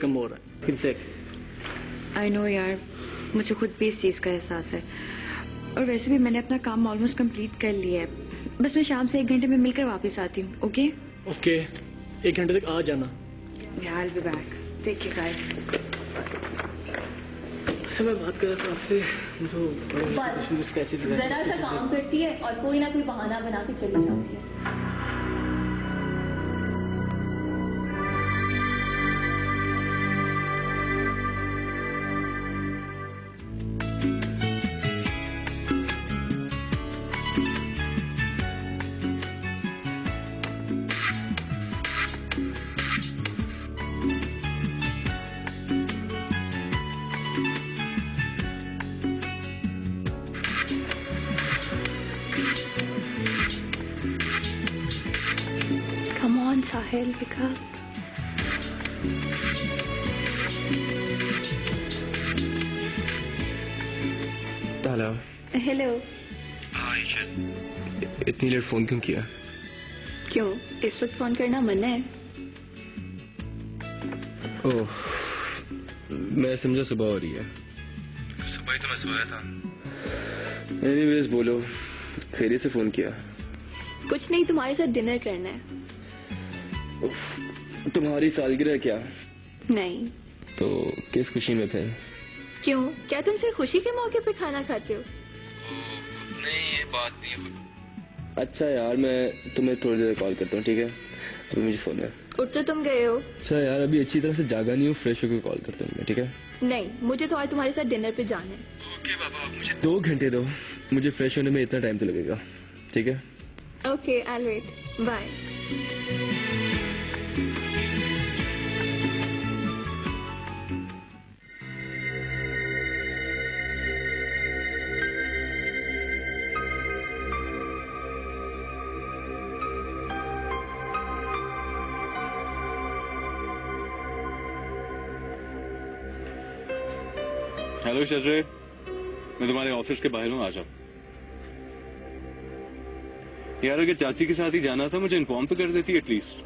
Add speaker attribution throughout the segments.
Speaker 1: कम हो रहा है फिर से।
Speaker 2: आई नो यार, मुझे खुद भी इस चीज का एहसास है। और वैसे भी मैंने अपना काम ऑलमोस्ट कंप्लीट कर लिया है। बस मैं शाम से 1 घंटे में मिलकर वापस आती हूँ। ओके
Speaker 1: ओके, 1 घंटे तक आ जाना।
Speaker 2: Yeah, I'll be back. Take care, guys.
Speaker 1: अच्छा, मैं बात कर रहा था आपसे जो
Speaker 3: बस
Speaker 1: स्केचेस
Speaker 3: जरा सा काम करती है और कोई ना कोई बहाना बना के चली जाती है।
Speaker 2: Come on, Sahil, pick up.
Speaker 4: Hello.
Speaker 3: Hello.
Speaker 4: हाँ ईशल, इतनी लेट फोन क्यों किया?
Speaker 3: क्यों, इस वक्त फोन करना मना है?
Speaker 4: ओह, मैं समझा सुबह हो रही है। सुबह ही तो मैं सोया था। एनीवेज बोलो, खैरियत से फोन किया?
Speaker 3: कुछ नहीं, तुम्हारे साथ डिनर करना है।
Speaker 4: उफ, तुम्हारी सालगिरह क्या?
Speaker 3: नहीं।
Speaker 4: तो किस खुशी में फिर?
Speaker 3: क्यों, क्या तुम सिर्फ खुशी के मौके पे खाना खाते हो?
Speaker 4: नहीं, ये बात नहीं। अच्छा यार, मैं तुम्हें थोड़ी देर कॉल करता हूँ, ठीक है? अभी मुझे सोना है।
Speaker 3: उठ तो तुम गए हो।
Speaker 4: अच्छा यार, अभी अच्छी तरह से जागा नहीं हूँ, फ्रेश होकर कॉल करता हूँ मैं, ठीक है?
Speaker 3: नहीं, मुझे तो आज तुम्हारे साथ डिनर पे जाना है।
Speaker 4: ओके बाबा, मुझे 2 घंटे दो, मुझे फ्रेश होने में इतना टाइम तो लगेगा, ठीक है?
Speaker 3: Okay, I will wait. Bye.
Speaker 5: Hello शजरे, मैं तुम्हारे ऑफिस के बाहर हूँ, आ जाओ। यार अगर चाची के साथ ही जाना था मुझे इन्फॉर्म तो कर देती एटलीस्ट।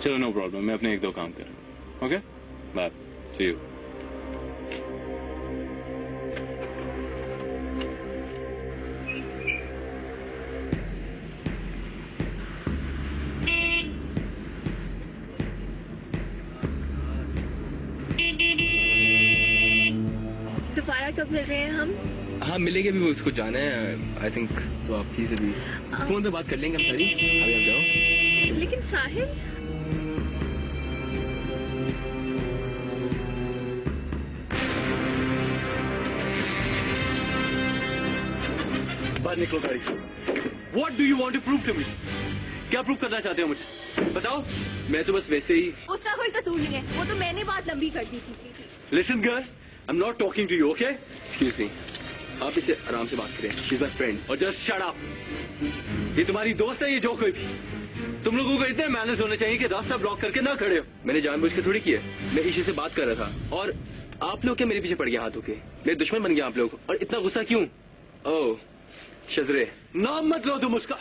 Speaker 5: चलो नो प्रॉब्लम, मैं अपने 1-2 काम कर रहा हूँ। Okay bye, see you.
Speaker 3: दोबारा कब मिल रहे हैं हम?
Speaker 4: हाँ मिलेंगे, भी उसको जाना है आई थिंक, तो आपकी से भी फोन पे बात कर लेंगे हम सारी। अभी आप जाओ।
Speaker 3: लेकिन साहिल,
Speaker 5: बाहर निकलो गाड़ी से। What do you want to prove to me? क्या प्रूव करना चाहते हो मुझे, बताओ?
Speaker 4: मैं तो बस वैसे ही।
Speaker 3: उसका कोई कसूर नहीं है, वो तो मैंने बात लंबी कर दी थी।
Speaker 5: Listen girl, I'm not talking to you, okay?
Speaker 4: Excuse me, आप इसे आराम से बात करें, शी इज माय फ्रेंड।
Speaker 5: और जस्ट शट अप। ये तुम्हारी दोस्त है, ये जो कोई भी। तुम लोगों को इतने मैनर्स होने चाहिए कि रास्ता ब्लॉक करके ना खड़े हो।
Speaker 4: मैंने जानबूझ के थोड़ी किया, मैं ईशा से बात कर रहा था और आप लोग क्या मेरे पीछे पड़ गए हाथ होके? मेरे दुश्मन बन गया आप लोग, और इतना गुस्सा क्यों? ओह शजरे,
Speaker 5: नाम मत लो तुम उसका।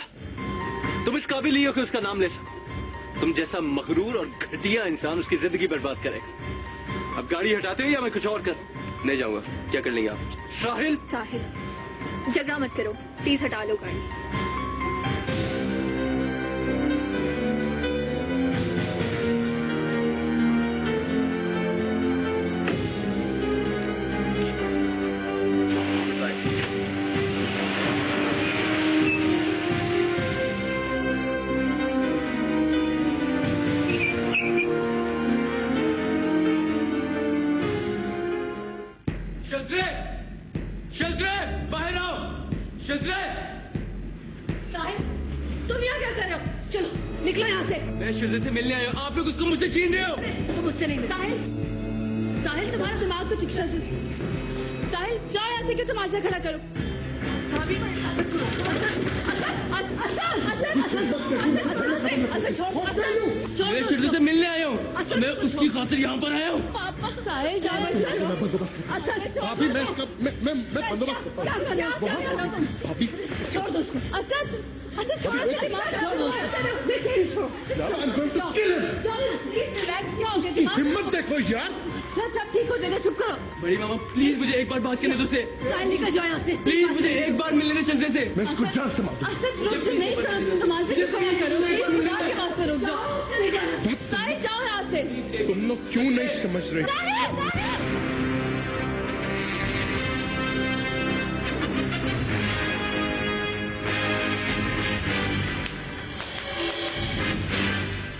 Speaker 5: तुम इस काबिल ही हो कि उसका नाम ले सको। तुम जैसा मगरूर और घटिया इंसान उसकी जिंदगी बर्बाद करेगा। अब गाड़ी हटाते हो या मैं कुछ और कर?
Speaker 4: नहीं जाऊंगा। क्या कर लेंगे आप?
Speaker 5: साहिल,
Speaker 3: साहिल झगड़ा मत करो प्लीज, हटा लो गाड़ी।
Speaker 5: शजरे बाहर आओ। शजरे,
Speaker 3: साहिल तुम यहाँ क्या कर रहे हो? चलो निकलो यहाँ से।
Speaker 4: मैं शजरे से मिलने आया हूँ, आप लोग उसको मुझसे छीन रहे हो।
Speaker 3: तुम मुझसे नहीं। साहिल, साहिल तुम्हारा दिमाग तो शिक्षा से। साहिल जाओ यहाँ से, क्यों तमाशा खड़ा करो? भाभी, असद, असद, असद, असद, असद, असद, असद, असद, असद, असद छोड़, असद छोड़
Speaker 1: मैं
Speaker 3: दो
Speaker 1: शिद्दत
Speaker 3: उसको।
Speaker 1: से मिलने आया हूँ
Speaker 3: असद,
Speaker 1: मैं उसकी खातिर यहाँ पर आया हूँ
Speaker 3: पापा साहिल जाओ असद छोड़
Speaker 6: भाभी मैं बंदोबस्त करता
Speaker 3: क्या कर रहे हो? क्या कर रहे हो तुम?
Speaker 6: भाभी
Speaker 3: छोड़ दो उसको। असद असद छोड़ दो, दिमाग छोड़ दो उसको। रिलैक्स, क्या हो गया दिमाग?
Speaker 6: हिम्मत देखो यार।
Speaker 3: सच अब ठीक हो जाएगा, चुप करो।
Speaker 1: बड़ी मामा प्लीज मुझे एक बार बात करने दो उससे
Speaker 3: साहिल निकल जाओ यहाँ से।
Speaker 1: प्लीज मुझे एक बार मिलने दे शजरे से
Speaker 6: मैं इसको जान से मारूंगा।
Speaker 3: असद रुक जाओ, नहीं करो तुम तमाशे क्यों कर रहे हो? इस गुजार के पास से रुक जाओ। साहिल जाओ यहाँ से।
Speaker 6: तुम लोग क्यों नहीं समझ रहे?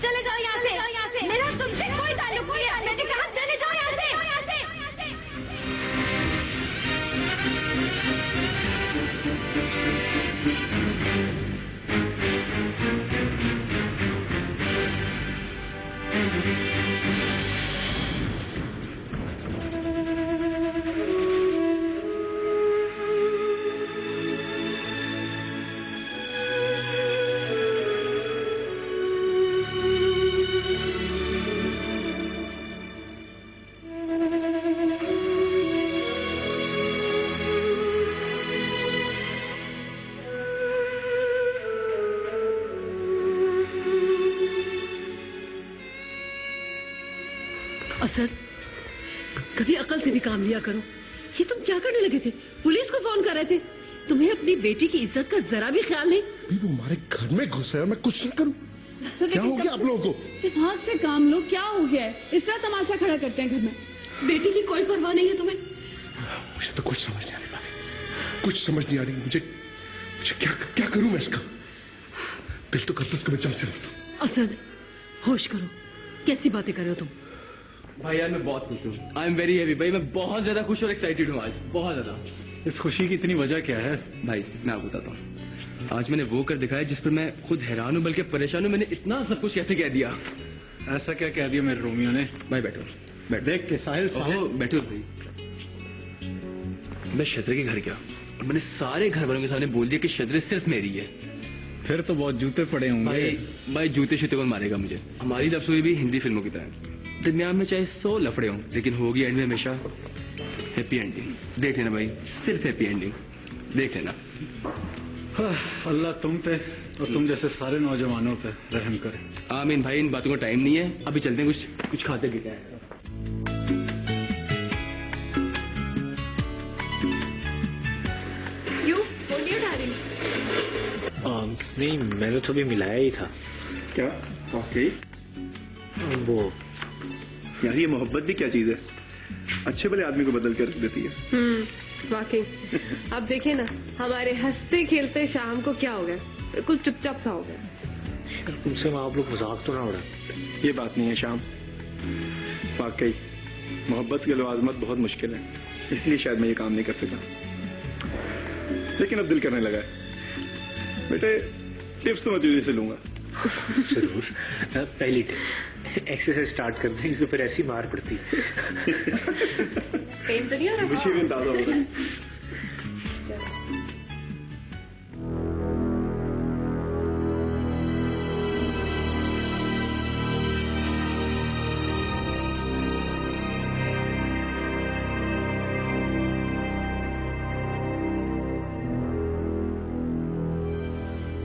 Speaker 3: चले जाओ यहाँ से। मेरा तुमसे कोई ताल्लुक नहीं है। मैंने कहा चले जाओ यहाँ से।
Speaker 7: असद, कभी अकल से भी काम लिया करो। ये तुम क्या करने लगे थे? पुलिस को फोन कर रहे थे। तुम्हें अपनी बेटी की इज्जत का जरा भी ख्याल नहीं।
Speaker 6: अभी वो हमारे घर में घुस है और मैं कुछ नहीं करूं। क्या हो गया आप लोगों को?
Speaker 3: दिमाग से काम लो, क्या हो गया है? इस तरह तमाशा खड़ा करते हैं घर में।
Speaker 7: बेटी की कोई परवाह नहीं है तुम्हें?
Speaker 6: मुझे तो कुछ समझ नहीं आ रही भाभी, कुछ समझ नहीं आ रही। मुझे क्या करूं मैं इसका? दिल तो करता इसको मैं जान से मार दूं।
Speaker 7: असद, होश करो। कैसी बातें कर रहे हो तुम?
Speaker 1: भाई यार मैं बहुत खुश हूँ आई एम वेरी हैप्पी भाई मैं बहुत ज्यादा खुश और एक्साइटेड हूँ आज बहुत ज्यादा
Speaker 5: इस खुशी की इतनी वजह क्या है?
Speaker 1: भाई मैं आपको बताता हूँ आज मैंने वो कर दिखाया जिस पर मैं खुद हैरान हूँ बल्कि परेशान हूँ मैंने इतना सब कुछ कैसे कह दिया
Speaker 5: ऐसा क्या कह दिया मेरे रोमियो ने?
Speaker 1: भाई बैठो
Speaker 5: देख के साहिल
Speaker 1: ओहो, बैठो सही मैं शतरे के घर गया और मैंने सारे घर वालों के सामने बोल दिया कि शतरे सिर्फ मेरी है
Speaker 5: फिर तो बहुत जूते पड़े होंगे।
Speaker 1: भाई जूते शूते कौन मारेगा मुझे हमारी लव स्टोरी भी हिंदी फिल्मों की तरह दरमियान में चाहे 100 लफड़े हों लेकिन होगी एंड में हमेशा हैप्पी एंडिंग देख लेना भाई सिर्फ हैप्पी एंडिंग देख लेना
Speaker 5: अल्लाह तुम पे और तुम जैसे सारे नौजवानों पे रहम करे।
Speaker 1: आमीन भाई इन बातों का टाइम नहीं है अभी चलते हैं कुछ खाते पीते हैं
Speaker 8: नहीं मैंने तो भी मिलाया ही था।
Speaker 9: क्या वाकई?
Speaker 8: वो
Speaker 9: यार ये मोहब्बत भी क्या चीज है अच्छे भले आदमी को बदल कर रख देती है।
Speaker 10: वाकई अब देखिए ना हमारे हंसते खेलते शाम को क्या हो गया बिल्कुल चुपचाप सा हो गया।
Speaker 8: तुमसे आप लोग मजाक तो ना उड़ा।
Speaker 9: ये बात नहीं है श्याम वाकई मोहब्बत की लवाजमत बहुत मुश्किल है इसलिए शायद मैं ये काम नहीं कर सका लेकिन अब दिल करने लगा है। बेटे टिप्स तो मैं तुझे से लूंगा।
Speaker 8: जरूर। पहली टिप एक्सरसाइज स्टार्ट कर दें क्योंकि फिर ऐसी मार पड़ती है।
Speaker 10: पेन तो नहीं हो रहा?
Speaker 9: मुझे भी ताजा हो रहा है।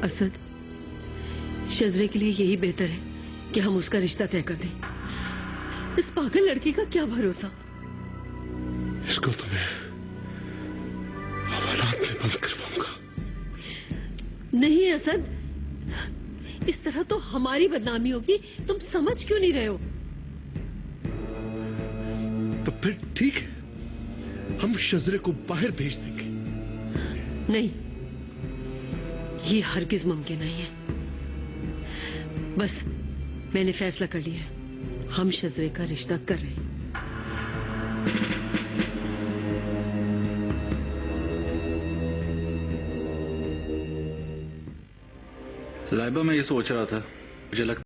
Speaker 7: असद, शजरे के लिए यही बेहतर है कि हम उसका रिश्ता तय कर दें। इस पागल लड़की का क्या भरोसा।
Speaker 6: इसको तो मैं हवालात में बंद करवाऊंगा।
Speaker 7: नहीं असद, इस तरह तो हमारी बदनामी होगी। तुम समझ क्यों नहीं रहे हो?
Speaker 6: तो फिर ठीक है हम शजरे को बाहर भेज देंगे।
Speaker 7: नहीं, ये हरगिज मुमकिन नहीं है। बस मैंने फैसला कर लिया है हम शजरे का रिश्ता कर रहे हैं।
Speaker 5: लाइबा मैं ये सोच रहा था मुझे लगता